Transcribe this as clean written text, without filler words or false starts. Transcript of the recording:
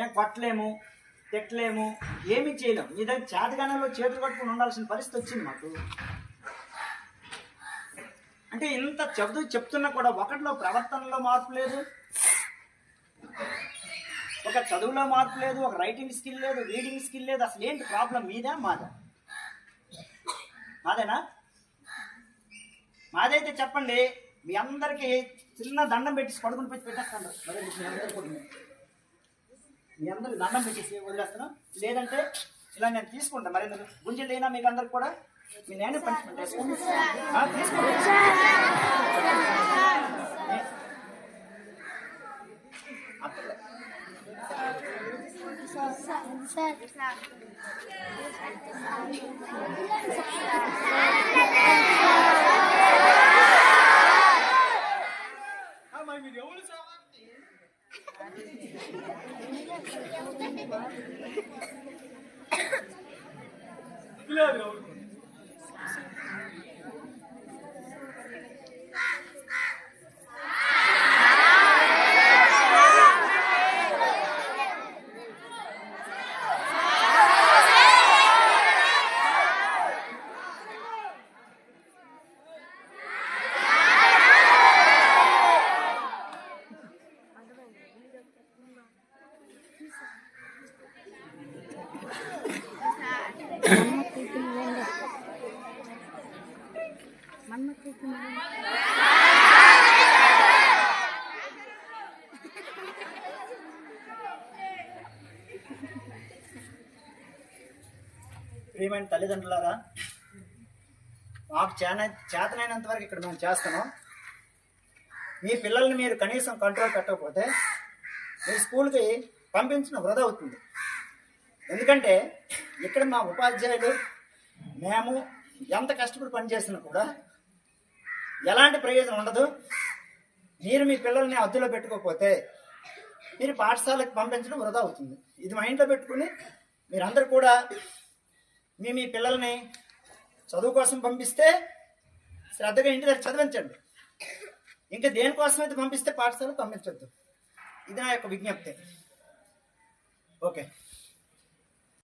మేము కొట్టలేము, తిట్టలేము, ఏమీ చేయలేము. మీ దగ్గర చేతగానంలో చేతులు కట్టుకుని ఉండాల్సిన పరిస్థితి వచ్చింది మాకు. అంటే ఇంత చెప్తున్నా కూడా ఒకటిలో ప్రవర్తనలో మార్పు లేదు, ఒక చదువులో మార్పు లేదు, ఒక రైటింగ్ స్కిల్ లేదు, రీడింగ్ స్కిల్ లేదు. అసలు ఏంటి ప్రాబ్లం? మీదా మాదా? మాదేనా? మాదైతే చెప్పండి. మీ అందరికీ చిన్న దండం పెట్టి పడుకుని పెట్టేస్తాను. మీ అందరికి దండం పెట్టేసి వదిలేస్తాను. లేదంటే ఇలా నేను తీసుకుంటాను. మరి గుంజలు అయినా మీకు అందరికి కూడా మీ నేనే పనిష్మెంట్ వేసుకుంటాను. ప్రియమైన తల్లిదండ్రులారా, మాకు చేతనైనంత వరకు ఇక్కడ మేము చేస్తున్నాం. మీ పిల్లల్ని మీరు కనీసం కంట్రోల్ పెట్టకపోతే మీ స్కూల్కి పంపించడం వృధా అవుతుంది. ఎందుకంటే ఇక్కడ మా ఉపాధ్యాయులు మేము ఎంత కష్టపడి పనిచేసినా కూడా ఎలాంటి ప్రయోజనం ఉండదు. మీరు మీ పిల్లల్ని అదుపులో పెట్టుకోకపోతే మీరు పాఠశాలకు పంపించడం వృధా అవుతుంది. ఇది మైండ్లో పెట్టుకుని మీరందరూ కూడా మీ పిల్లల్ని చదువు కోసం పంపిస్తే శ్రద్ధగా ఇంటి దగ్గర చదివించండి. ఇంకా దేనికోసం అయితే పంపిస్తే పాఠశాలకు పంపించొద్దు. ఇది నా యొక్క విజ్ఞప్తి. ఓకే.